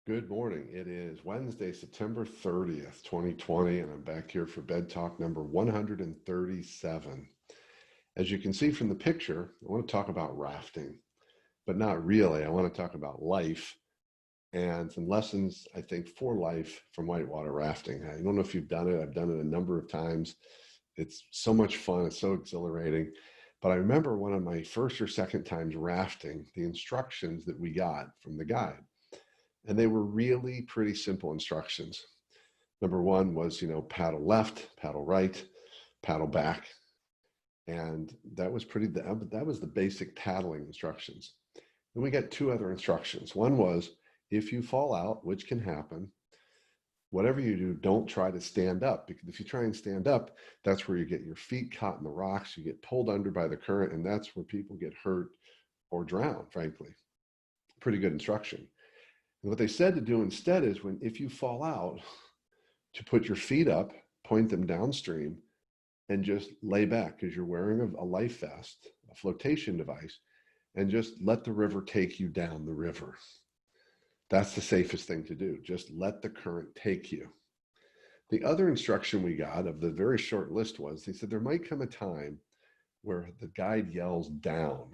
Good morning. It is Wednesday, September 30th, 2020, and I'm back here for Bed Talk number 137. As you can see from the picture, I want to talk about rafting, but not really. I want to talk about life and some lessons, I think, for life from whitewater rafting. I don't know if you've done it. I've done it a number of times. It's so much fun. It's so exhilarating. But I remember one of my first or second times rafting, the instructions that we got from the guide. And they were really pretty simple instructions. Number one was, paddle left, paddle right, paddle back. And that was that was the basic paddling instructions. Then we got two other instructions. One was, if you fall out, which can happen, whatever you do, don't try to stand up, because if you try and stand up, that's where you get your feet caught in the rocks, you get pulled under by the current, and that's where people get hurt or drown, frankly. Pretty good instruction. And what they said to do instead is if you fall out, to put your feet up, point them downstream, and just lay back because you're wearing a life vest, a flotation device, and just let the river take you down the river. That's the safest thing to do. Just let the current take you. The other instruction we got of the very short list was, they said there might come a time where the guide yells down.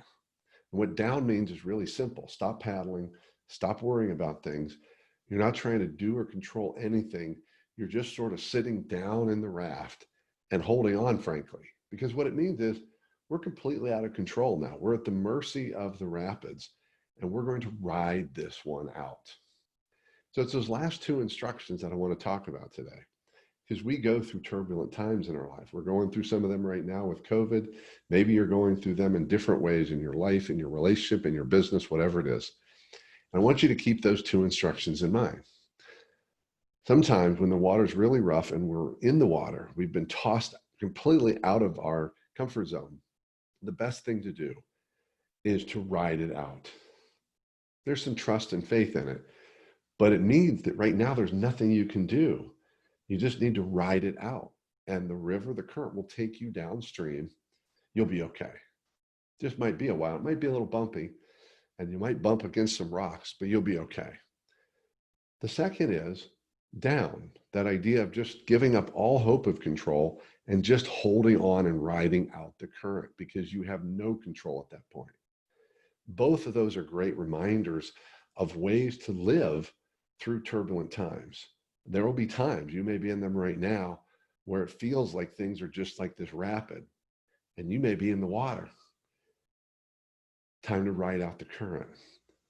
And what down means is really simple. Stop paddling. Stop worrying about things. You're not trying to do or control anything. You're just sort of sitting down in the raft and holding on, frankly, because what it means is we're completely out of control now. We're at the mercy of the rapids, and we're going to ride this one out. So it's those last two instructions that I want to talk about today, because we go through turbulent times in our life. We're going through some of them right now with COVID. Maybe you're going through them in different ways in your life, in your relationship, in your business, whatever it is. I want you to keep those two instructions in mind. Sometimes when the water's really rough and we're in the water, we've been tossed completely out of our comfort zone. The best thing to do is to ride it out. There's some trust and faith in it, but it means that right now there's nothing you can do. You just need to ride it out, and the river, the current will take you downstream. You'll be okay. Just might be a while. It might be a little bumpy, and you might bump against some rocks, but you'll be okay. The second is down, that idea of just giving up all hope of control and just holding on and riding out the current, because you have no control at that point. Both of those are great reminders of ways to live through turbulent times. There will be times, you may be in them right now, where it feels like things are just like this rapid, and you may be in the water. Time to ride out the current.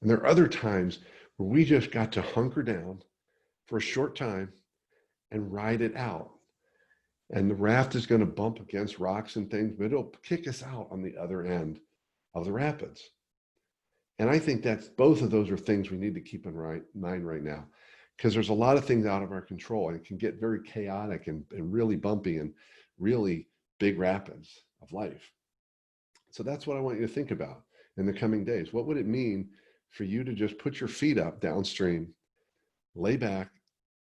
And there are other times where we just got to hunker down for a short time and ride it out. And the raft is going to bump against rocks and things, but it'll kick us out on the other end of the rapids. And I think that's both of those are things we need to keep in mind right now, because there's a lot of things out of our control, and it can get very chaotic and really bumpy and really big rapids of life. So that's what I want you to think about in the coming days. What would it mean for you to just put your feet up downstream, lay back,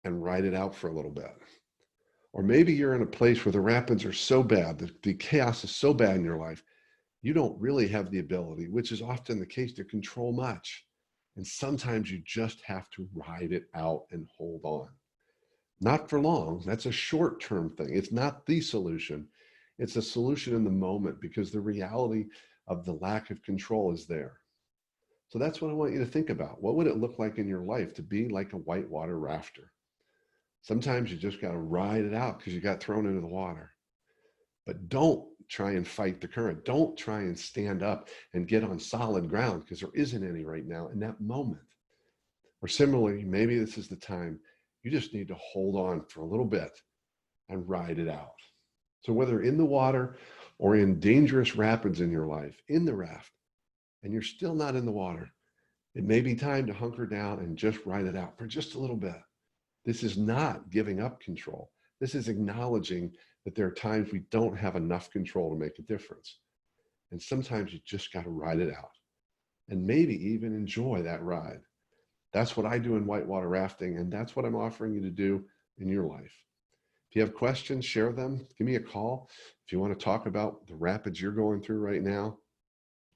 and ride it out for a little bit? Or maybe you're in a place where the rapids are so bad, the chaos is so bad in your life, you don't really have the ability, which is often the case, to control much. And sometimes you just have to ride it out and hold on. Not for long. That's a short-term thing. It's not the solution. It's a solution in the moment, because the reality of the lack of control is there. So that's what I want you to think about. What would it look like in your life to be like a whitewater rafter? Sometimes you just got to ride it out because you got thrown into the water. But don't try and fight the current. Don't try and stand up and get on solid ground, because there isn't any right now in that moment. Or similarly, maybe this is the time you just need to hold on for a little bit and ride it out. So whether in the water or in dangerous rapids in your life, in the raft, and you're still not in the water, it may be time to hunker down and just ride it out for just a little bit. This is not giving up control. This is acknowledging that there are times we don't have enough control to make a difference. And sometimes you just got to ride it out, and maybe even enjoy that ride. That's what I do in whitewater rafting, and that's what I'm offering you to do in your life. If you have questions, share them. Give me a call. If you want to talk about the rapids you're going through right now,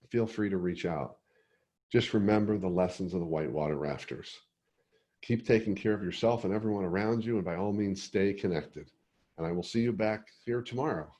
feel free to reach out. Just remember the lessons of the whitewater rafters. Keep taking care of yourself and everyone around you, and by all means, stay connected. And I will see you back here tomorrow.